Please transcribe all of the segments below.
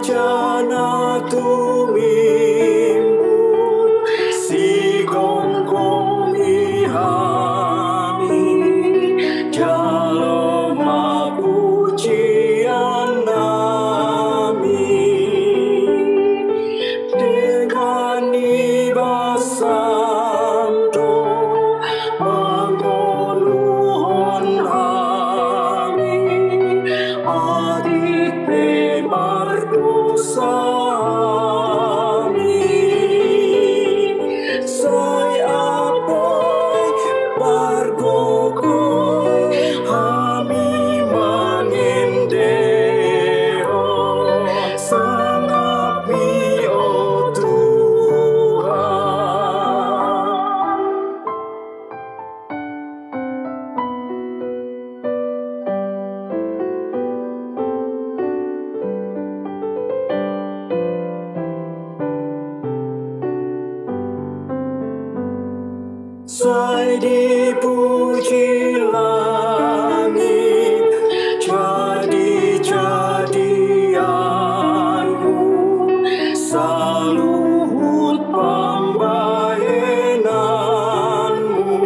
jana tumimbul si gonggongi hani jalma pujian nami dengan ibasan do mangoluhon hani adik pemardosami saya apoy pargogo hami mangendeo sangapi o Tuhan. Saya dipuji langit jadi-jadianmu saluhut pambahenanmu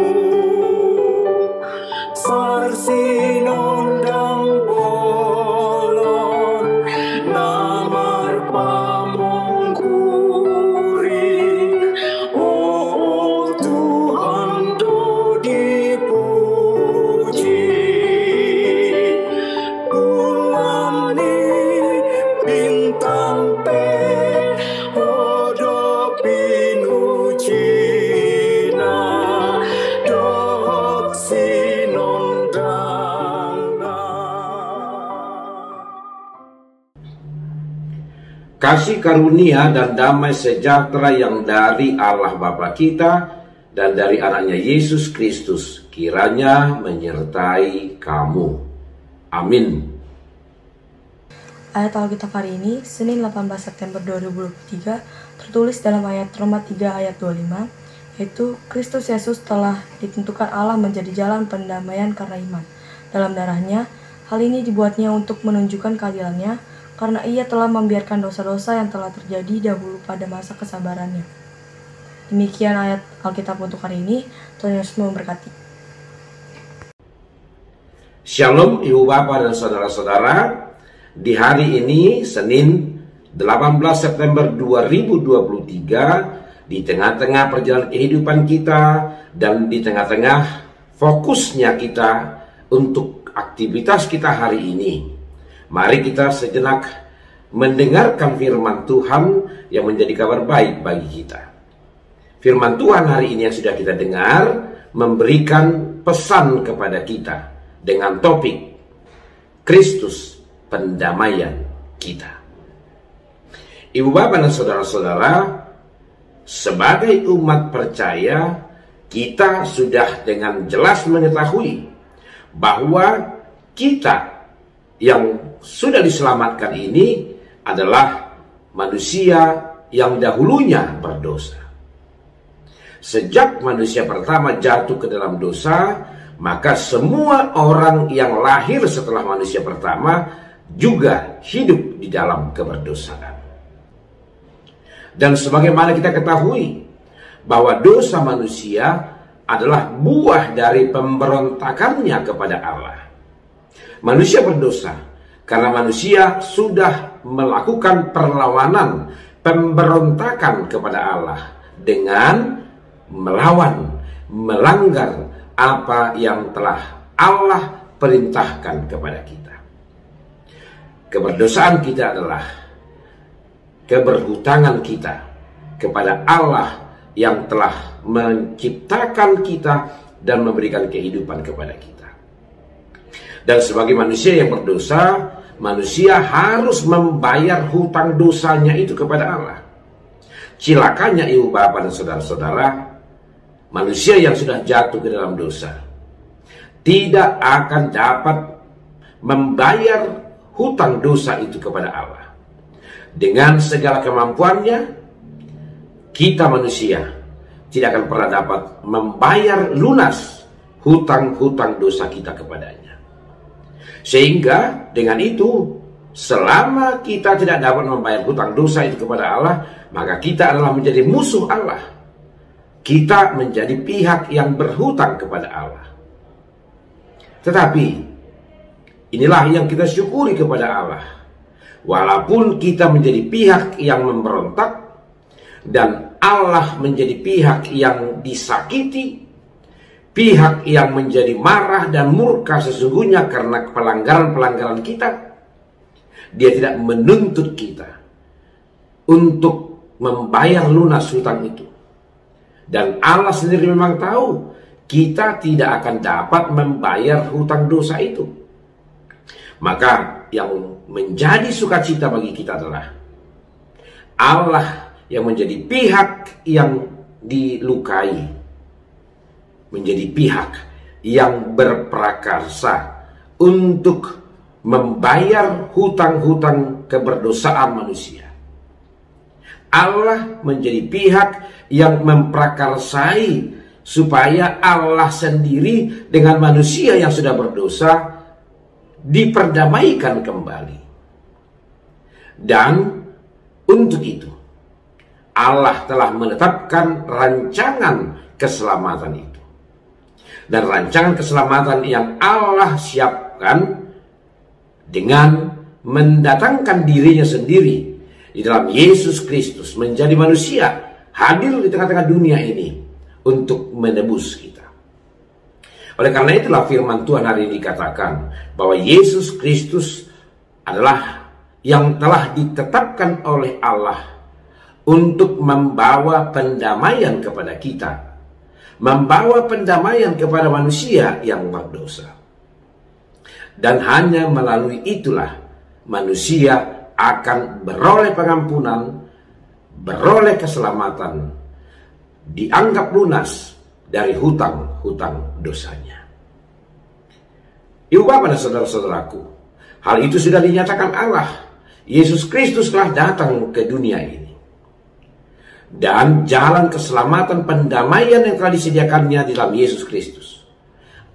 sarsinondang bolon namar pamongkuri oh Tuhan do dipuji bulan bintang pe odo pinujina dohok sinondangna. Kasih karunia dan damai sejahtera yang dari Allah Bapa kita dan dari anaknya Yesus Kristus kiranya menyertai kamu. Amin. Ayat Alkitab hari ini, Senin 18 September 2023, tertulis dalam ayat Roma 3 ayat 25, yaitu Kristus Yesus telah ditentukan Allah menjadi jalan pendamaian karena iman. Dalam darahnya, hal ini dibuatnya untuk menunjukkan keadilannya, karena ia telah membiarkan dosa-dosa yang telah terjadi dahulu pada masa kesabarannya. Demikian ayat Alkitab untuk hari ini. Tuhan Yesus memberkati. Shalom Ibu Bapak dan Saudara-saudara. Di hari ini Senin 18 September 2023, di tengah-tengah perjalanan kehidupan kita dan di tengah-tengah fokusnya kita untuk aktivitas kita hari ini, mari kita sejenak mendengarkan firman Tuhan yang menjadi kabar baik bagi kita. Firman Tuhan hari ini yang sudah kita dengar memberikan pesan kepada kita dengan topik Kristus pendamaian kita. Ibu bapak dan saudara-saudara, sebagai umat percaya, kita sudah dengan jelas mengetahui bahwa kita yang sudah diselamatkan ini adalah manusia yang dahulunya berdosa. Sejak manusia pertama jatuh ke dalam dosa, maka semua orang yang lahir setelah manusia pertama juga hidup di dalam keberdosaan. Dan sebagaimana kita ketahui bahwa dosa manusia adalah buah dari pemberontakannya kepada Allah. Manusia berdosa karena manusia sudah melakukan perlawanan, pemberontakan kepada Allah dengan melawan, melanggar apa yang telah Allah perintahkan kepada kita. Keberdosaan kita adalah keberhutangan kita kepada Allah yang telah menciptakan kita dan memberikan kehidupan kepada kita. Dan sebagai manusia yang berdosa, manusia harus membayar hutang dosanya itu kepada Allah. Cilakanya ibu bapak dan saudara-saudara, manusia yang sudah jatuh ke dalam dosa tidak akan dapat membayar hutang dosa itu kepada Allah. Dengan segala kemampuannya, kita manusia tidak akan pernah dapat membayar lunas hutang-hutang dosa kita kepadanya. Sehingga dengan itu selama kita tidak dapat membayar hutang dosa itu kepada Allah, maka kita adalah menjadi musuh Allah. Kita menjadi pihak yang berhutang kepada Allah. Tetapi inilah yang kita syukuri kepada Allah. Walaupun kita menjadi pihak yang memberontak dan Allah menjadi pihak yang disakiti, pihak yang menjadi marah dan murka sesungguhnya karena pelanggaran-pelanggaran kita, Dia tidak menuntut kita untuk membayar lunas hutang itu. Dan Allah sendiri memang tahu kita tidak akan dapat membayar hutang dosa itu. Maka yang menjadi sukacita bagi kita adalah Allah yang menjadi pihak yang dilukai, menjadi pihak yang berprakarsa untuk membayar hutang-hutang keberdosaan manusia. Allah menjadi pihak yang memprakarsai supaya Allah sendiri dengan manusia yang sudah berdosa diperdamaikan kembali. Dan untuk itu Allah telah menetapkan rancangan keselamatan itu. Dan rancangan keselamatan yang Allah siapkan dengan mendatangkan dirinya sendiri di dalam Yesus Kristus menjadi manusia, hadir di tengah-tengah dunia ini untuk menebus kita. Oleh karena itulah firman Tuhan hari ini dikatakan bahwa Yesus Kristus adalah yang telah ditetapkan oleh Allah untuk membawa pendamaian kepada kita, membawa pendamaian kepada manusia yang berdosa. Dan hanya melalui itulah manusia akan beroleh pengampunan, beroleh keselamatan, dianggap lunas dari hutang-hutang dosanya. Ibu bapak dan saudara-saudaraku, hal itu sudah dinyatakan Allah. Yesus Kristus telah datang ke dunia ini. Dan jalan keselamatan pendamaian yang telah disediakannya di dalam Yesus Kristus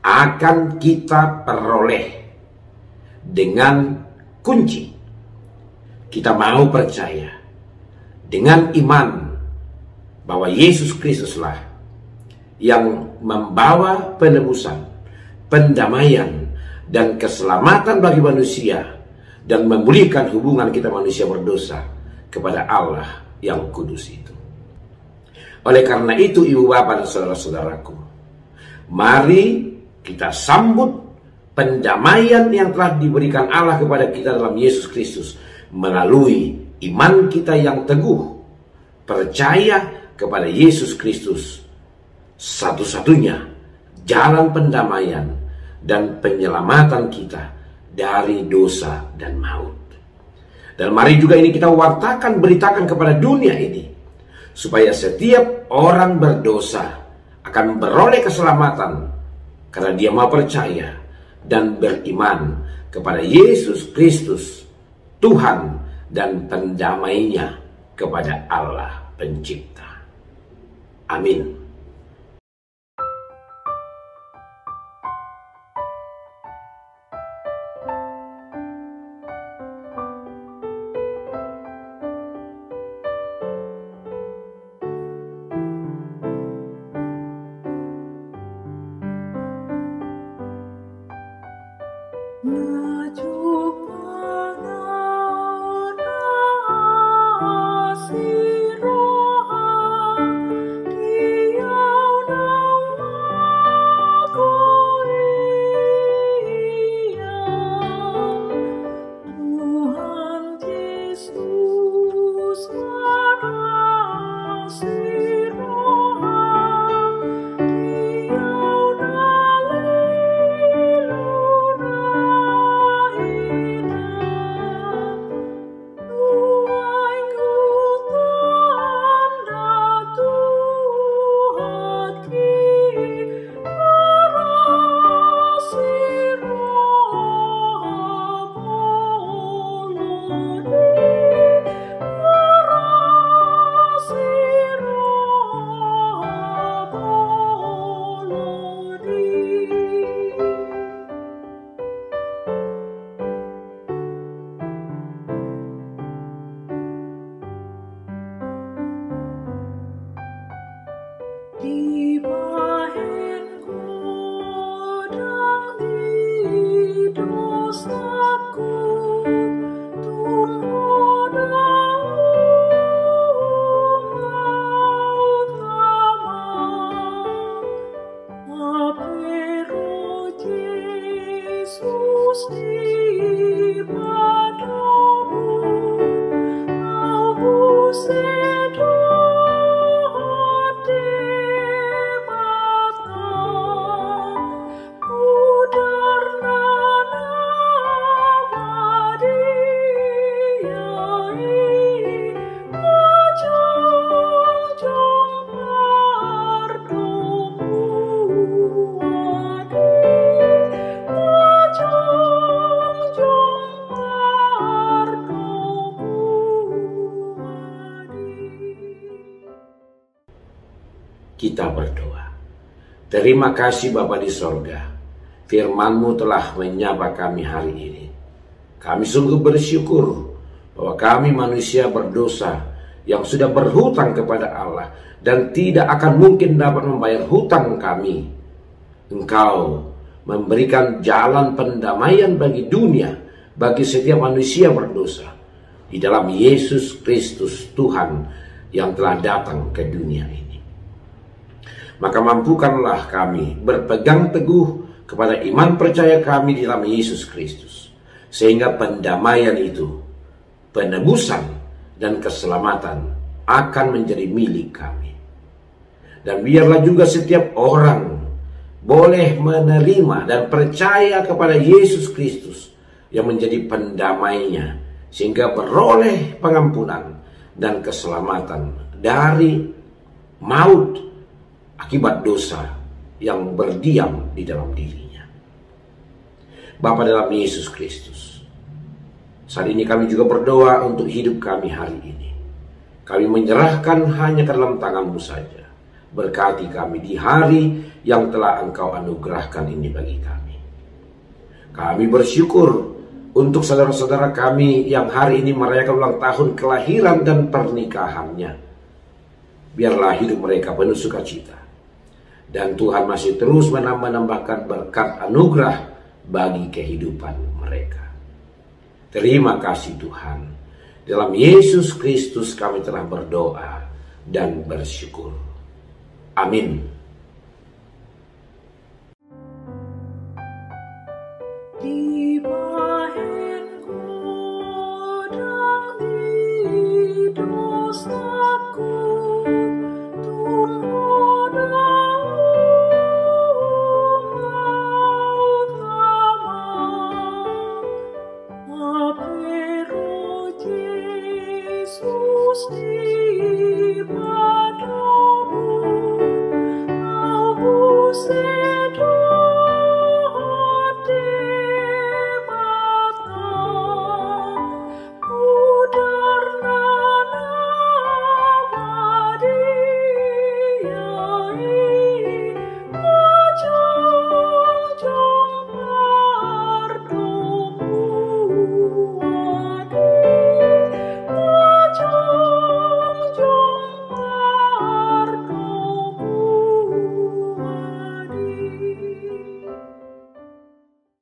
akan kita peroleh dengan kunci. Kita mau percaya dengan iman bahwa Yesus Kristuslah yang membawa penebusan, pendamaian, dan keselamatan bagi manusia, dan memulihkan hubungan kita manusia berdosa kepada Allah yang kudus itu. Oleh karena itu, ibu bapak dan saudara-saudaraku, mari kita sambut pendamaian yang telah diberikan Allah kepada kita dalam Yesus Kristus melalui iman kita yang teguh, percaya kepada Yesus Kristus, satu-satunya jalan pendamaian dan penyelamatan kita dari dosa dan maut. Dan mari juga ini kita wartakan, beritakan kepada dunia ini, supaya setiap orang berdosa akan beroleh keselamatan karena dia mau percaya dan beriman kepada Yesus Kristus, Tuhan dan pendamainya, kepada Allah Pencipta. Amin. Kita berdoa. Terima kasih Bapa di sorga, firman-Mu telah menyapa kami hari ini. Kami sungguh bersyukur bahwa kami manusia berdosa yang sudah berhutang kepada Allah dan tidak akan mungkin dapat membayar hutang kami. Engkau memberikan jalan pendamaian bagi dunia, bagi setiap manusia berdosa, di dalam Yesus Kristus Tuhan yang telah datang ke dunia ini. Maka mampukanlah kami berpegang teguh kepada iman percaya kami di dalam Yesus Kristus, sehingga pendamaian itu, penebusan dan keselamatan akan menjadi milik kami. Dan biarlah juga setiap orang boleh menerima dan percaya kepada Yesus Kristus yang menjadi pendamainya, sehingga beroleh pengampunan dan keselamatan dari maut akibat dosa yang berdiam di dalam dirinya. Bapa dalam Yesus Kristus, saat ini kami juga berdoa untuk hidup kami hari ini. Kami menyerahkan hanya ke dalam tangan-Mu saja. Berkati kami di hari yang telah Engkau anugerahkan ini bagi kami. Kami bersyukur untuk saudara-saudara kami yang hari ini merayakan ulang tahun kelahiran dan pernikahannya. Biarlah hidup mereka penuh sukacita. Dan Tuhan masih terus menambahkan berkat anugerah bagi kehidupan mereka. Terima kasih Tuhan. Dalam Yesus Kristus kami telah berdoa dan bersyukur. Amin.